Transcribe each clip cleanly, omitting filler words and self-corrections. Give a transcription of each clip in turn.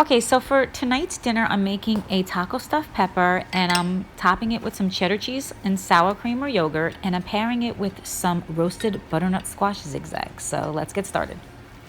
Okay, so for tonight's dinner, I'm making a taco stuffed pepper and I'm topping it with some cheddar cheese and sour cream or yogurt, and I'm pairing it with some roasted butternut squash zigzags. So let's get started.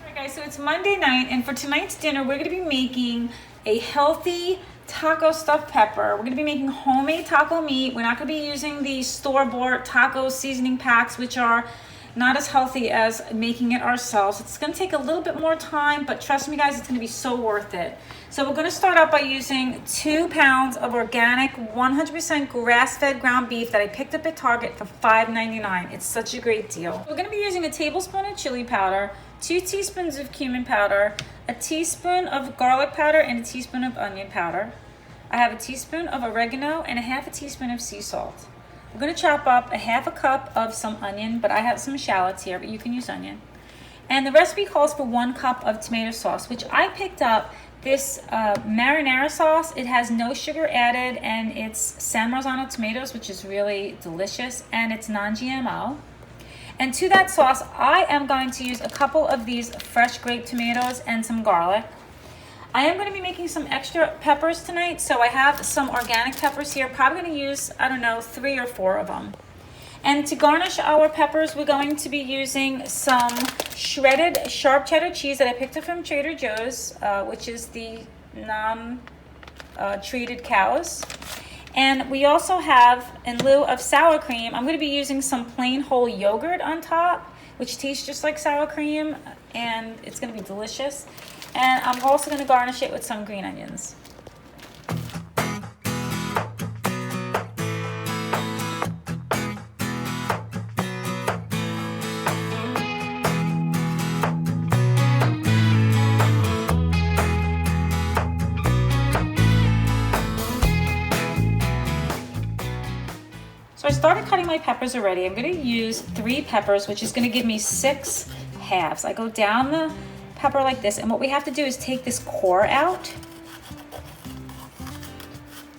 All right, guys, so it's Monday night, and for tonight's dinner, we're going to be making a healthy taco stuffed pepper. We're going to be making homemade taco meat. We're not going to be using the store-bought taco seasoning packs, which are not as healthy as making it ourselves. It's going to take a little bit more time, but trust me guys, it's going to be so worth it. So we're going to start out by using 2 pounds of organic 100% grass-fed ground beef that I picked up at Target for $5.99. It's such a great deal. We're going to be using a tablespoon of chili powder, 2 teaspoons of cumin powder, a teaspoon of garlic powder, and a teaspoon of onion powder. I have a teaspoon of oregano and a half a teaspoon of sea salt. I'm going to chop up a half a cup of some onion, but I have some shallots here, but you can use onion. And the recipe calls for 1 cup of tomato sauce, which I picked up this marinara sauce. It has no sugar added, and it's San Marzano tomatoes, which is really delicious, and it's non-GMO. And to that sauce, I am going to use a couple of these fresh grape tomatoes and some garlic. I am going to be making some extra peppers tonight, so I have some organic peppers here. Probably going to use, I don't know, 3 or 4 of them. And to garnish our peppers, we're going to be using some shredded sharp cheddar cheese that I picked up from Trader Joe's, which is the non-treated cows. And we also have, in lieu of sour cream, I'm going to be using some plain whole yogurt on top, which tastes just like sour cream, and it's going to be delicious. And I'm also going to garnish it with some green onions. So I started cutting my peppers already. I'm going to use 3 peppers, which is going to give me 6 halves. I go down the pepper like this, and what we have to do is take this core out,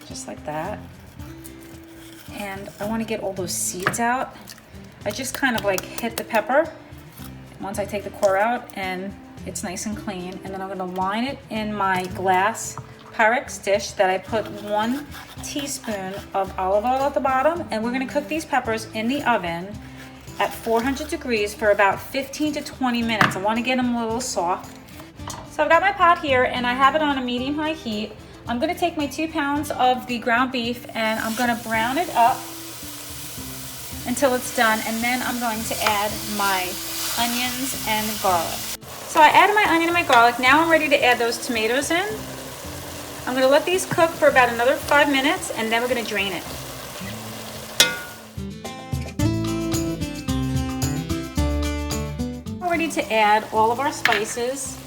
just like that. And I want to get all those seeds out. I just kind of like hit the pepper once I take the core out, and it's nice and clean. And then I'm going to line it in my glass Pyrex dish that I put 1 teaspoon of olive oil at the bottom, and we're going to cook these peppers in the oven at 400 degrees for about 15 to 20 minutes. I want to get them a little soft. So I've got my pot here and I have it on a medium-high heat. I'm going to take my 2 pounds of the ground beef and I'm going to brown it up until it's done, and then I'm going to add my onions and garlic. So I added my onion and my garlic. Now I'm ready to add those tomatoes in. I'm going to let these cook for about another 5 minutes, and then we're going to drain it. Ready to add all of our spices.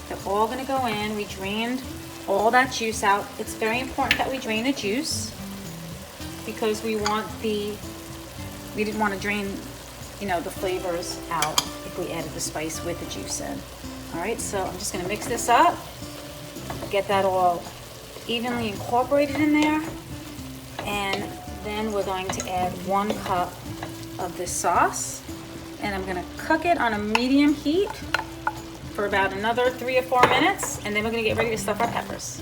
They're all going to go in. We drained all that juice out. It's very important that we drain the juice because we didn't want to drain, the flavors out if we added the spice with the juice in. All right, so I'm just going to mix this up, get that all evenly incorporated in there, and then we're going to add 1 cup of this sauce. And I'm going to cook it on a medium heat for about another 3 or 4 minutes, and then we're going to get ready to stuff our peppers.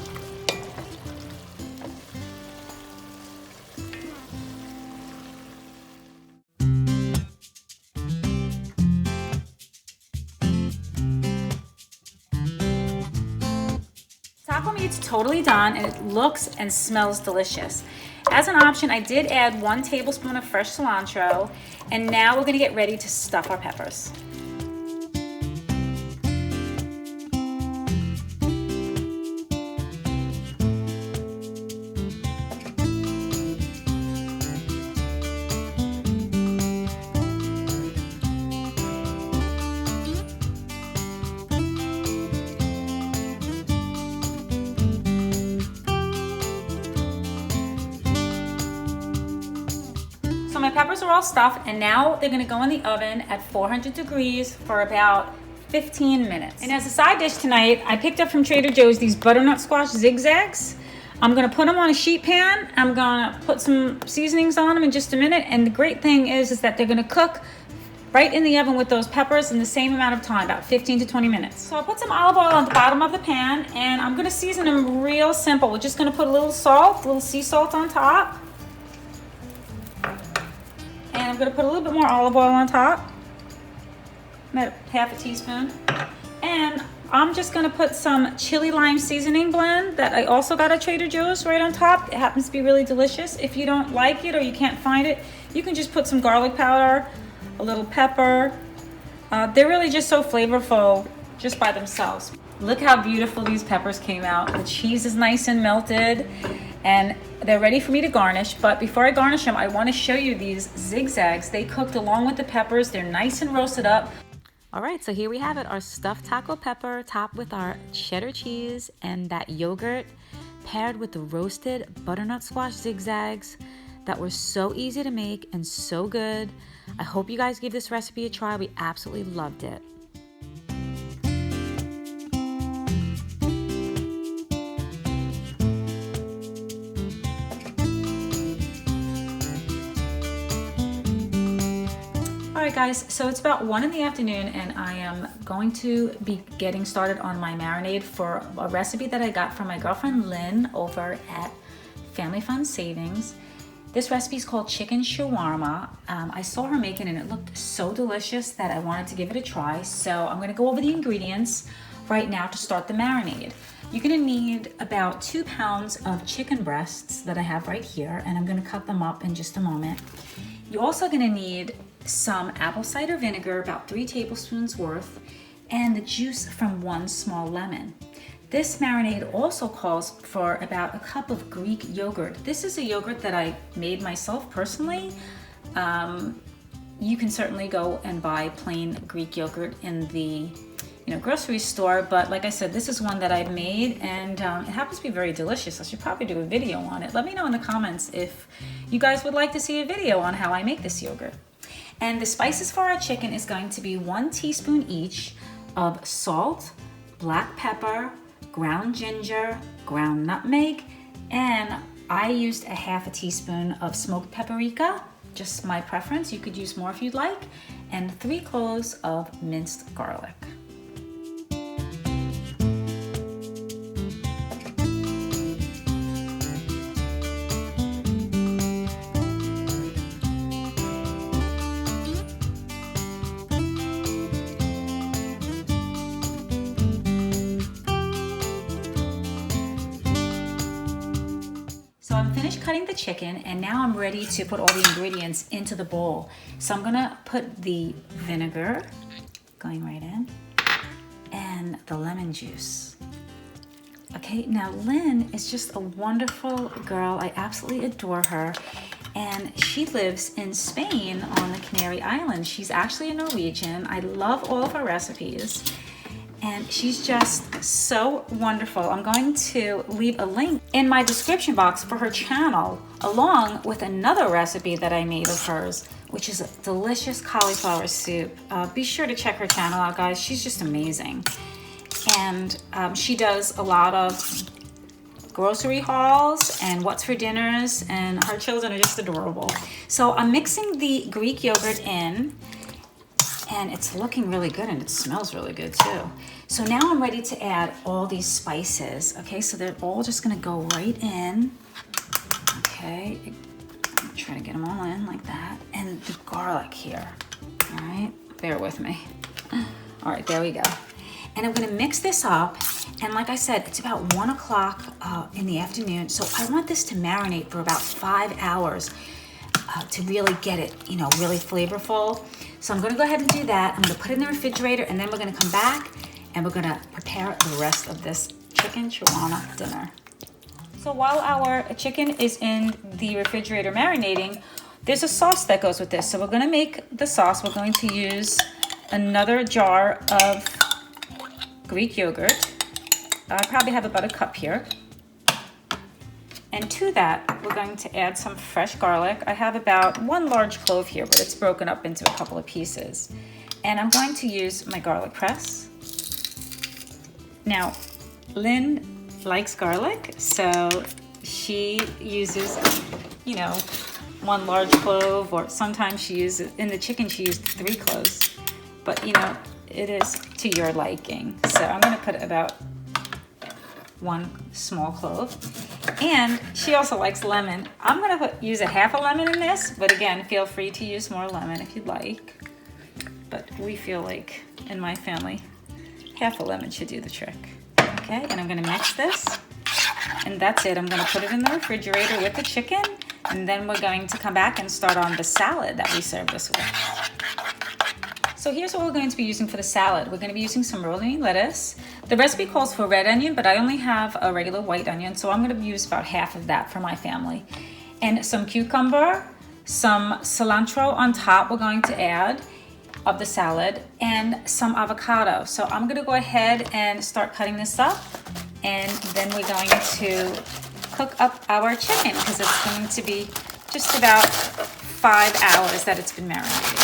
Taco meat's totally done, and it looks and smells delicious. As an option, I did add 1 tablespoon of fresh cilantro, and now we're going to get ready to stuff our peppers. My peppers are all stuffed, and now they're going to go in the oven at 400 degrees for about 15 minutes. And as a side dish tonight, I picked up from Trader Joe's these butternut squash zigzags. I'm gonna put them on a sheet pan. I'm gonna put some seasonings on them in just a minute. And the great thing is that they're gonna cook right in the oven with those peppers in the same amount of time, about 15 to 20 minutes. So I put some olive oil on the bottom of the pan, and I'm gonna season them real simple. We're just gonna put a little salt, a little sea salt on top. And I'm gonna put a little bit more olive oil on top, about half a teaspoon. And I'm just gonna put some chili lime seasoning blend that I also got at Trader Joe's right on top. It happens to be really delicious. If you don't like it or you can't find it, you can just put some garlic powder, a little pepper. They're really just so flavorful just by themselves. Look how beautiful these peppers came out. The cheese is nice and melted, and they're ready for me to garnish. But before I garnish them, I want to show you these Zig-Zags. They cooked along with the peppers. They're nice and roasted up. All right, so here we have it, our stuffed taco pepper topped with our cheddar cheese and that yogurt paired with the roasted butternut squash Zig-Zags that were so easy to make and so good. I hope you guys give this recipe a try. We absolutely loved it. Alright guys, so it's about 1 in the afternoon and I am going to be getting started on my marinade for a recipe that I got from my girlfriend Linn over at Family Fun Savings. This recipe is called chicken shawarma. I saw her making it and it looked so delicious that I wanted to give it a try. So I'm gonna go over the ingredients right now to start the marinade. You're gonna need about 2 pounds of chicken breasts that I have right here, and I'm gonna cut them up in just a moment. You're also gonna need some apple cider vinegar, about 3 tablespoons worth, and the juice from 1 small lemon. This marinade also calls for about a cup of Greek yogurt. This is a yogurt that I made myself personally. You can certainly go and buy plain Greek yogurt in the grocery store, but like I said, this is one that I've made, and it happens to be very delicious. I should probably do a video on it. Let me know in the comments if you guys would like to see a video on how I make this yogurt. And the spices for our chicken is going to be 1 teaspoon each of salt, black pepper, ground ginger, ground nutmeg, and I used a half a teaspoon of smoked paprika, just my preference. You could use more if you'd like, and 3 cloves of minced garlic. So I'm finished cutting the chicken, and now I'm ready to put all the ingredients into the bowl. So I'm gonna put the vinegar, going right in, and the lemon juice. Okay, now Linn is just a wonderful girl. I absolutely adore her. And she lives in Spain on the Canary Islands. She's actually a Norwegian. I love all of her recipes. And she's just so wonderful. I'm going to leave a link in my description box for her channel, along with another recipe that I made of hers, which is a delicious cauliflower soup. Be sure to check her channel out, guys. She's just amazing. And she does a lot of grocery hauls and what's for dinners, and her children are just adorable. So I'm mixing the Greek yogurt in, and it's looking really good, and it smells really good too. So now I'm ready to add all these spices. Okay, so they're all just gonna go right in. Okay, I'm trying to get them all in like that. And the garlic here, all right? Bear with me. All right, there we go. And I'm gonna mix this up. And like I said, it's about 1 o'clock in the afternoon. So I want this to marinate for about 5 hours to really get it, really flavorful. So I'm gonna go ahead and do that. I'm gonna put it in the refrigerator, and then we're gonna come back and we're gonna prepare the rest of this chicken shawarma dinner. So while our chicken is in the refrigerator marinating, there's a sauce that goes with this. So we're gonna make the sauce. We're going to use another jar of Greek yogurt. I probably have about a cup here. And to that, we're going to add some fresh garlic. I have about 1 large clove here, but it's broken up into a couple of pieces. And I'm going to use my garlic press. Now, Linn likes garlic, so she uses, one large clove, or sometimes she uses, in the chicken she used 3 cloves. But you know, it is to your liking. So I'm gonna put about 1 small clove. And she also likes lemon. I'm gonna use a half a lemon in this, but again, feel free to use more lemon if you'd like. But we feel like, in my family, half a lemon should do the trick. Okay, and I'm gonna mix this. And that's it. I'm gonna put it in the refrigerator with the chicken, and then we're going to come back and start on the salad that we served this with. So here's what we're going to be using for the salad. We're gonna be using some romaine lettuce. The recipe calls for red onion, but I only have a regular white onion, so I'm gonna use about half of that for my family. And some cucumber, some cilantro on top we're going to add of the salad, and some avocado. So I'm gonna go ahead and start cutting this up, and then we're going to cook up our chicken because it's going to be just about 5 hours that it's been marinated.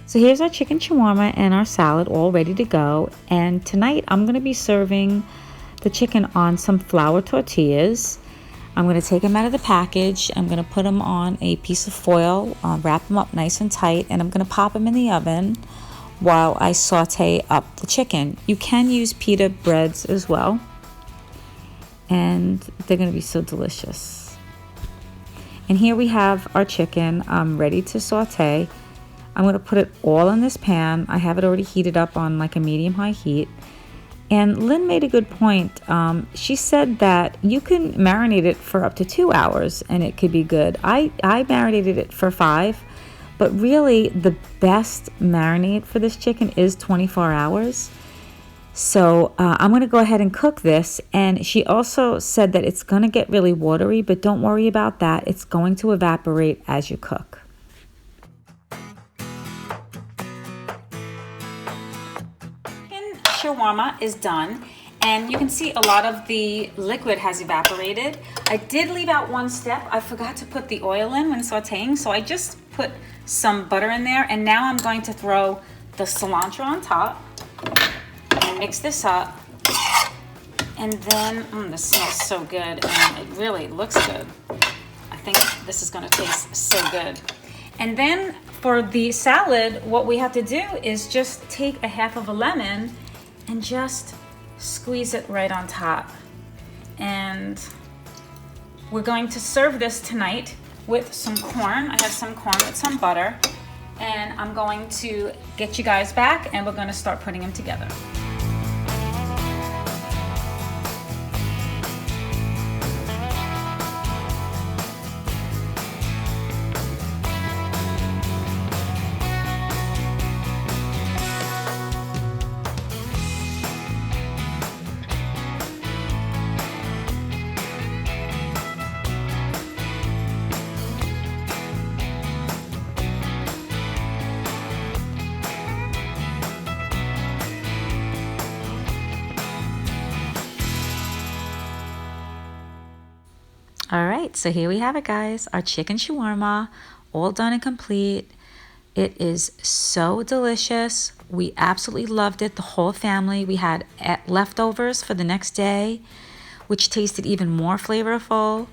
So here's our chicken shawarma and our salad all ready to go. And tonight I'm going to be serving the chicken on some flour tortillas. I'm going to take them out of the package. I'm going to put them on a piece of foil, wrap them up nice and tight, and I'm going to pop them in the oven while I saute up the chicken. You can use pita breads as well, and they're going to be so delicious. And here we have our chicken ready to saute. I'm going to put it all in this pan. I have it already heated up on like a medium-high heat. And Linn made a good point. She said that you can marinate it for up to 2 hours and it could be good. I marinated it for 5, but really the best marinade for this chicken is 24 hours. So I'm going to go ahead and cook this. And she also said that it's going to get really watery, but don't worry about that. It's going to evaporate as you cook. Shawarma is done, and you can see a lot of the liquid has evaporated. I did leave out one step. I forgot to put the oil in when sauteing, so I just put some butter in there, and now I'm going to throw the cilantro on top and mix this up. And then this smells so good, and it really looks good. I think this is going to taste so good. And then for the salad, what we have to do is just take a half of a lemon and just squeeze it right on top. And we're going to serve this tonight with some corn. I have some corn with some butter, and I'm going to get you guys back and we're going to start putting them together. All right, so here we have it, guys. Our chicken shawarma, all done and complete. It is so delicious. We absolutely loved it, the whole family. We had leftovers for the next day, which tasted even more flavorful.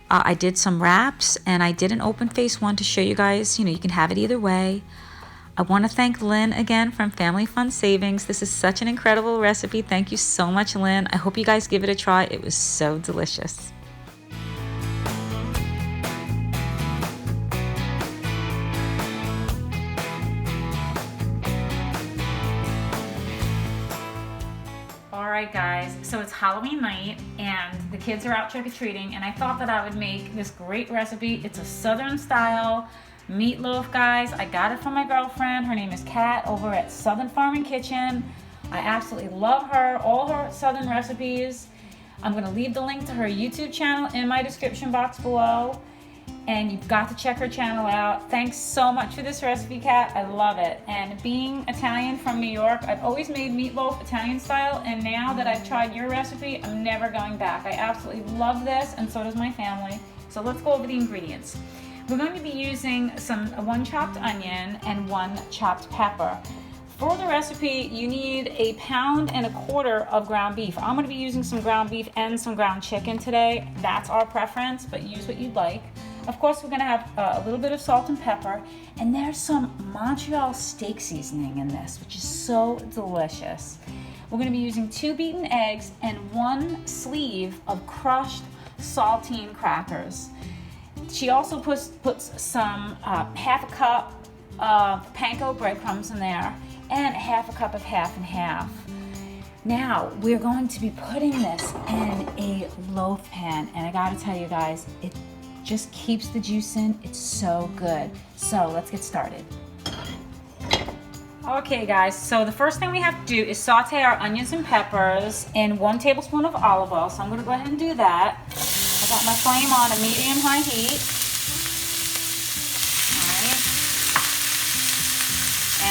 I did some wraps, and I did an open face one to show you guys, you can have it either way. I want to thank Linn again from Family Fun Savings. This is such an incredible recipe. Thank you so much, Linn. I hope you guys give it a try. It was so delicious. Alright guys, so it's Halloween night and the kids are out trick-or-treating, and I thought that I would make this great recipe. It's a southern style meatloaf, guys. I got it from my girlfriend. Her name is Kat over at Southern Farm and Kitchen. I absolutely love her, all her southern recipes. I'm gonna leave the link to her YouTube channel in my description box below. And you've got to check her channel out. Thanks so much for this recipe, Kat. I love it. And being Italian from New York, I've always made meatloaf Italian style, and now that I've tried your recipe, I'm never going back. I absolutely love this, and so does my family. So let's go over the ingredients. We're going to be using one chopped onion and 1 chopped pepper. For the recipe, you need 1.25 pounds of ground beef. I'm going to be using some ground beef and some ground chicken today. That's our preference, but use what you'd like. Of course, we're going to have a little bit of salt and pepper, and there's some Montreal steak seasoning in this, which is so delicious. We're going to be using 2 beaten eggs and 1 sleeve of crushed saltine crackers. She also puts some half a cup of panko breadcrumbs in there and half a cup of half and half. Now, we're going to be putting this in a loaf pan, and I gotta tell you guys, it just keeps the juice in. It's so good. So let's get started. Okay guys, so the first thing we have to do is saute our onions and peppers in 1 tablespoon of olive oil. So I'm gonna go ahead and do that. I got my flame on a medium-high heat. All right.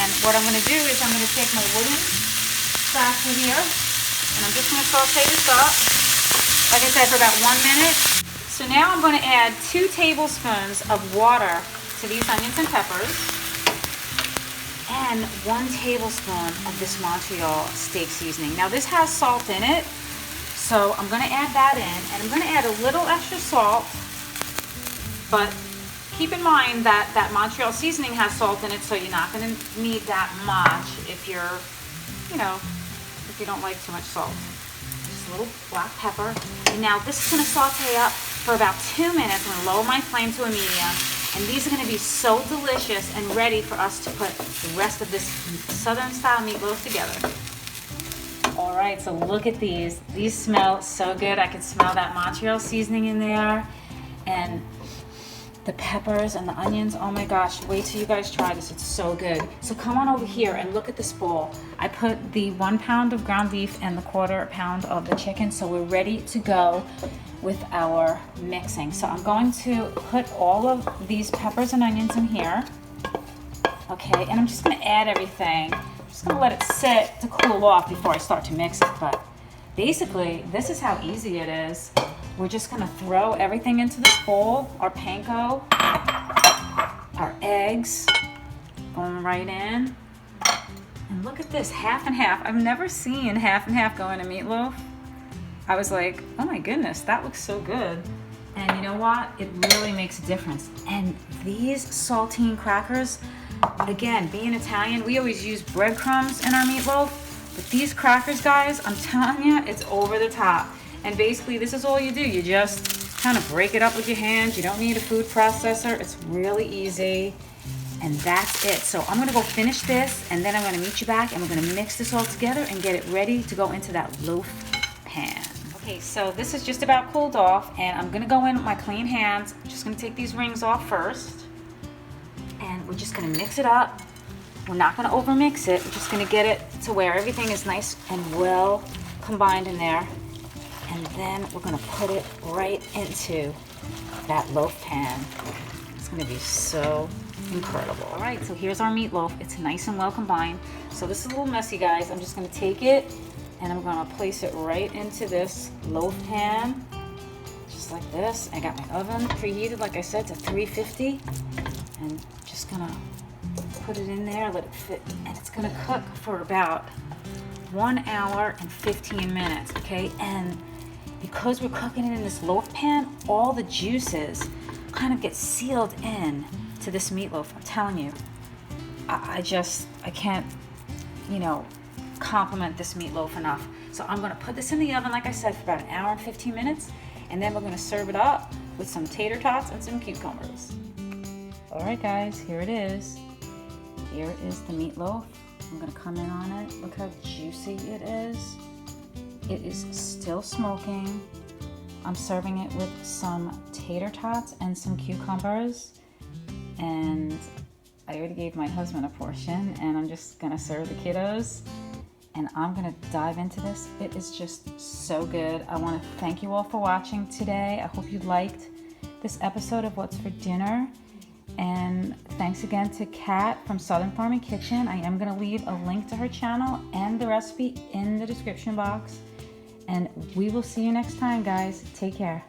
And what I'm gonna do is I'm gonna take my wooden spatula here, and I'm just gonna saute this up, like I said, for about 1 minute. So now I'm going to add 2 tablespoons of water to these onions and peppers and 1 tablespoon of this Montreal steak seasoning. Now this has salt in it, so I'm going to add that in, and I'm going to add a little extra salt, but keep in mind that that Montreal seasoning has salt in it, so you're not going to need that much if you're, if you don't like too much salt. Just a little black pepper. And now this is going to saute up for about 2 minutes. I'm going to lower my flame to a medium, and these are going to be so delicious and ready for us to put the rest of this southern style meatloaf together. All right, so look at these. These smell so good. I can smell that Montreal seasoning in there, and the peppers and the onions. Oh my gosh, wait till you guys try this. It's so good. So come on over here and look at this bowl. I put the 1 pound of ground beef and the 1/4 pound of the chicken, so we're ready to go with our mixing. So I'm going to put all of these peppers and onions in here. Okay, and I'm just gonna add everything. I'm just gonna let it sit to cool off before I start to mix it. But basically, this is how easy it is. We're just gonna throw everything into this bowl, our panko, our eggs, going right in. And look at this, half and half. I've never seen half and half go in a meatloaf. I was like, oh my goodness, that looks so good. And you know what? It really makes a difference. And these saltine crackers, again, being Italian, we always use breadcrumbs in our meatloaf, but these crackers, guys, I'm telling you, it's over the top. And basically, this is all you do. You just kind of break it up with your hands. You don't need a food processor. It's really easy. And that's it. So I'm gonna go finish this, and then I'm gonna meet you back, and we're gonna mix this all together and get it ready to go into that loaf pan. Okay, so this is just about cooled off, and I'm gonna go in with my clean hands. I'm just gonna take these rings off first, and we're just gonna mix it up. We're not gonna over mix it. We're just gonna get it to where everything is nice and well combined in there. And then we're gonna put it right into that loaf pan. It's gonna be so incredible. All right, so here's our meatloaf. It's nice and well combined. So this is a little messy, guys. I'm just gonna take it and I'm gonna place it right into this loaf pan, just like this. I got my oven preheated, like I said, to 350, and just gonna put it in there, let it fit, and it's gonna cook for about 1 hour and 15 minutes, okay? And because we're cooking it in this loaf pan, all the juices kind of get sealed in to this meatloaf. I'm telling you, I can't, compliment this meatloaf enough. So I'm gonna put this in the oven, like I said, for about 1 hour and 15 minutes, and then we're gonna serve it up with some tater tots and some cucumbers. All right, guys, here it is. Here is the meatloaf. I'm gonna come in on it. Look how juicy it is. It is still smoking. I'm serving it with some tater tots and some cucumbers. And I already gave my husband a portion, and I'm just gonna serve the kiddos. and I'm gonna dive into this. It is just so good. I wanna thank you all for watching today. I hope you liked this episode of What's for Dinner. And thanks again to Kat from Southern Farming Kitchen. I am gonna leave a link to her channel and the recipe in the description box. And we will see you next time, guys. Take care.